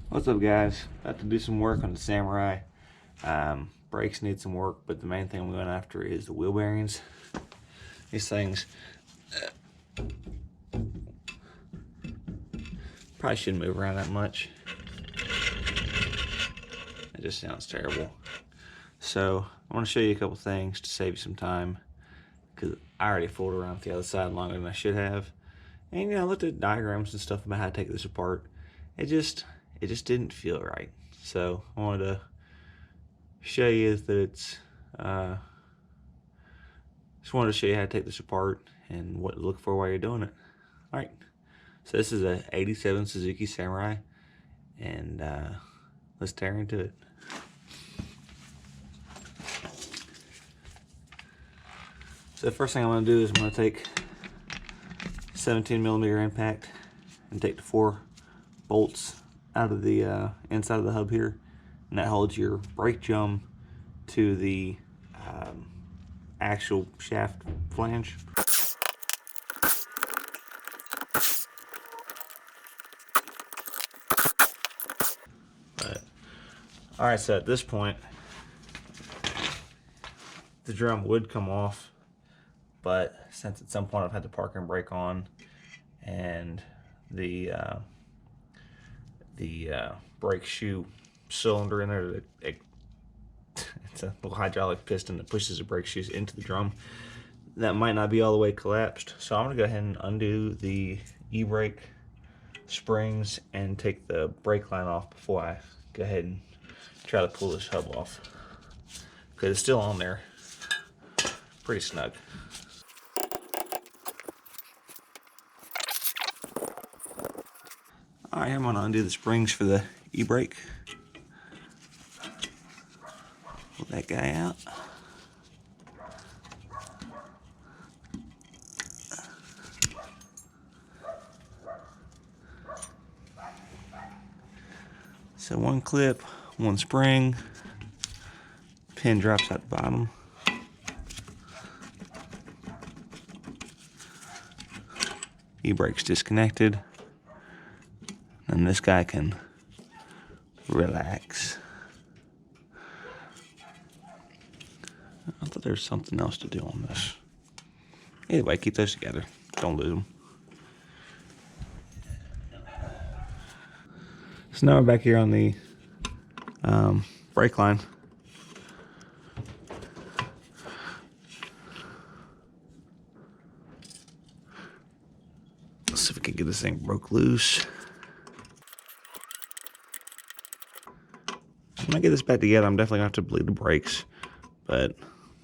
What's up, guys? About to do some work on the Samurai. Brakes need some work, but the main thing I'm going after is the wheel bearings. These things probably shouldn't move around that much. It just sounds terrible. So I want to show you a couple things to save you some time, because I already fooled around with the other side longer than I should have. And I looked at diagrams and stuff about how to take this apart. It just didn't feel right. So I wanted to show you that it's just wanted to show you how to take this apart and what to look for while you're doing it. All right, so this is a '87 Suzuki Samurai, and let's tear into it. So the first thing I'm going to do is I'm going to take 17mm impact and take the 4 bolts out of the inside of the hub here, and that holds your brake drum to the actual shaft flange. Alright, so at this point, the drum would come off, but since at some point I've had the parking brake on and the brake shoe cylinder in there, it's a little hydraulic piston that pushes the brake shoes into the drum, that might not be all the way collapsed. So I'm going to go ahead and undo the e-brake springs and take the brake line off before I go ahead and try to pull this hub off, because it's still on there pretty snug. Alright, I'm going to undo the springs for the e-brake. Pull that guy out. So one clip, one spring, pin drops out the bottom. E-brake's disconnected, and this guy can relax. I thought there was something else to do on this. Either way, keep those together. Don't lose them. So now we're back here on the brake line. Let's see if we can get this thing broke loose. When I get this back together, I'm definitely going to have to bleed the brakes, but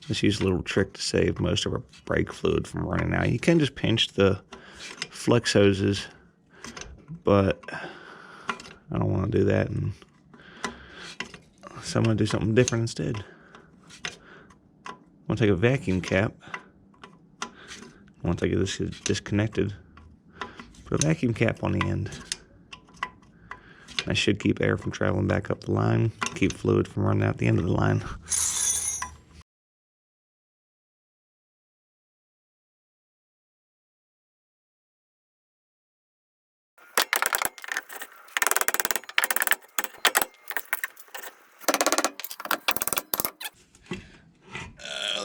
let's use a little trick to save most of our brake fluid from running out. You can just pinch the flex hoses, but I don't want to do that, and so I'm going to do something different instead. I'm going to take a vacuum cap. Once I get this disconnected, put a vacuum cap on the end. That should keep air from traveling back up the line, keep fluid from running out the end of the line.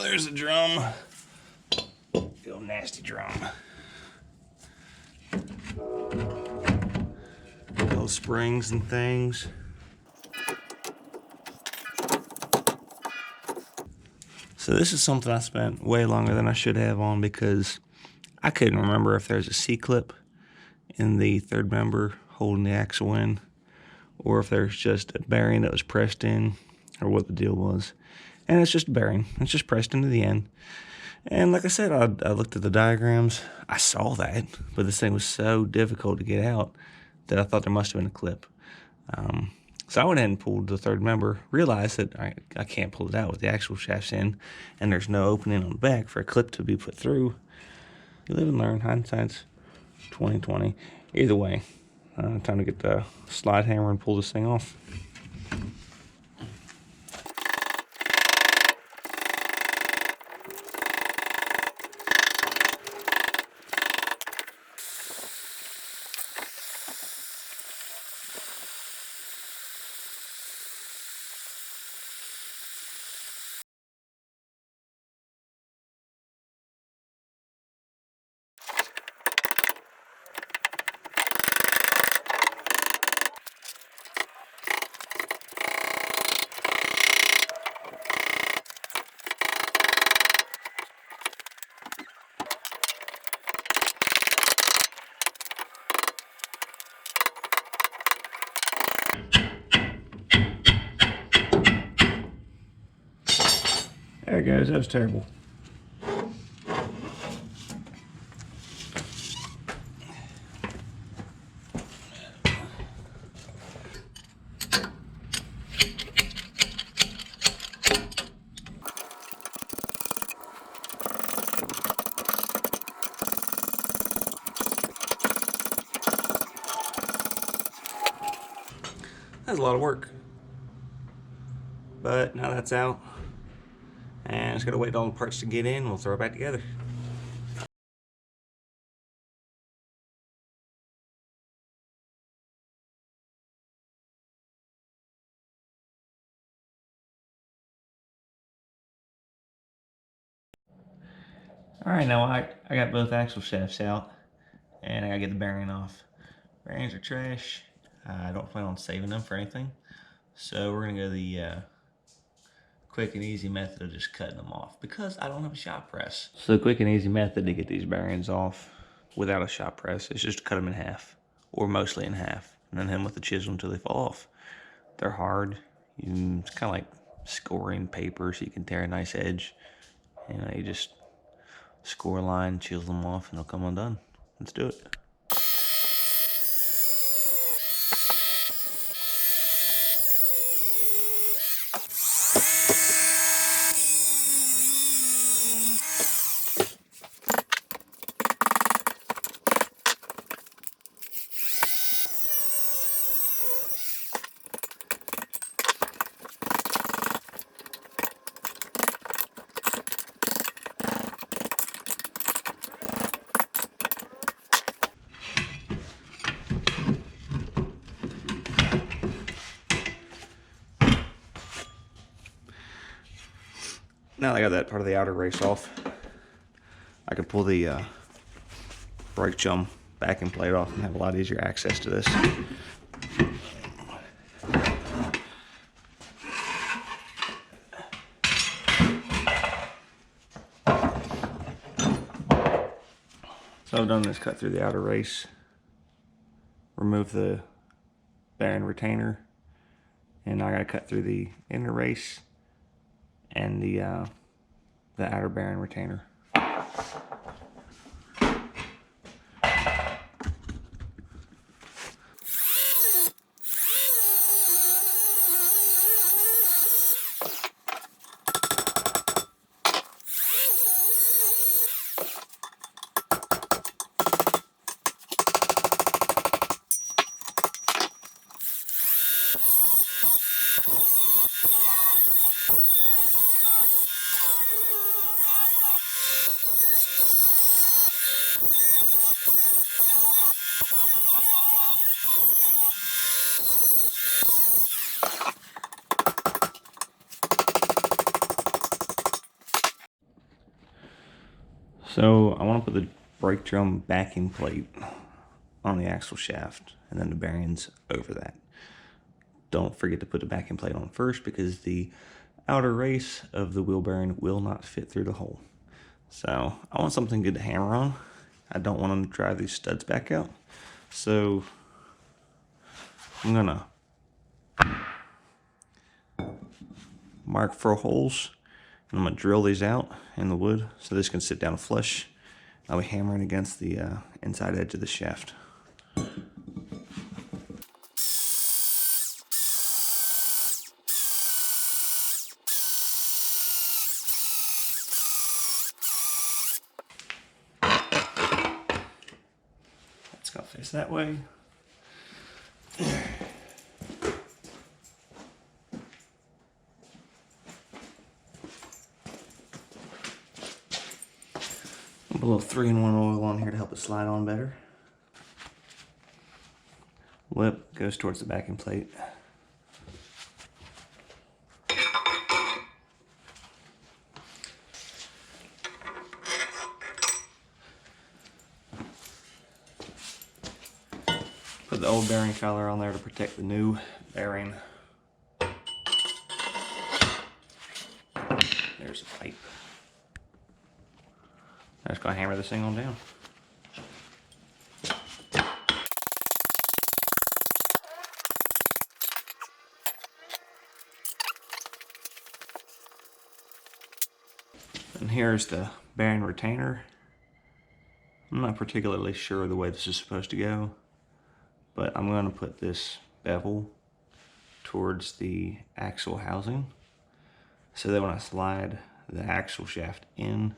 There's a drum. Good old nasty drum. Those springs and things. So this is something I spent way longer than I should have on, because I couldn't remember if there's a C-clip in the third member holding the axle in, or if there's just a bearing that was pressed in, or what the deal was. And it's just a bearing. It's just pressed into the end. And like I said, I looked at the diagrams. I saw that, but this thing was so difficult to get out that I thought there must have been a clip. So I went ahead and pulled the third member, realized that I can't pull it out with the axle shafts in, and there's no opening on the back for a clip to be put through. You live and learn. Hindsight's 20/20. Either way, time to get the slide hammer and pull this thing off. There it goes, that was terrible. That's a lot of work. But now that's out, and just gotta wait on all the parts to get in, we'll throw it back together. Alright, now I got both axle shafts out, and I gotta get the bearing off. Bearings are trash. I don't plan on saving them for anything. So we're gonna go the quick and easy method of just cutting them off because I don't have a shop press. So the quick and easy method to get these bearings off without a shop press is just to cut them in half, or mostly in half, and then hit them with the chisel until they fall off. They're hard. It's kind of like scoring paper, so you can tear a nice edge. And you just score a line, chisel them off, and they'll come undone. Let's do it. Now that I got that part of the outer race off, I can pull the brake drum backing plate off and have a lot easier access to this. So I've done this cut through the outer race, remove the bearing retainer, and now I gotta cut through the inner race and the outer bearing retainer. So I want to put the brake drum backing plate on the axle shaft and then the bearings over that. Don't forget to put the backing plate on first because the outer race of the wheel bearing will not fit through the hole. So I want something good to hammer on. I don't want to drive these studs back out. So I'm gonna mark 4 holes, and I'm gonna drill these out in the wood so this can sit down flush. I'll be hammering against the inside edge of the shaft. It's gonna face that way. Put a little 3-in-1 oil on here to help it slide on better. Lip goes towards the backing plate. Put the old bearing fouler on there to protect the new bearing. There's a pipe. I'm just gonna hammer this thing on down. And here's the bearing retainer. I'm not particularly sure the way this is supposed to go, but I'm going to put this bevel towards the axle housing so that when I slide the axle shaft in,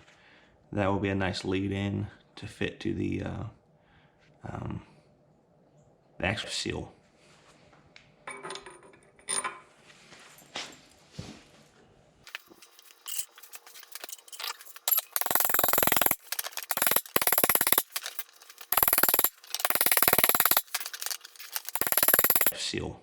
that will be a nice lead in to fit to the axle seal. Seal.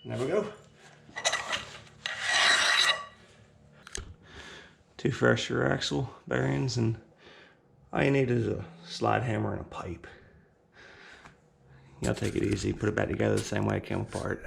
There we go. 2 fresh rear axle bearings, and all you need is a slide hammer and a pipe. Y'all take it easy, put it back together the same way it came apart.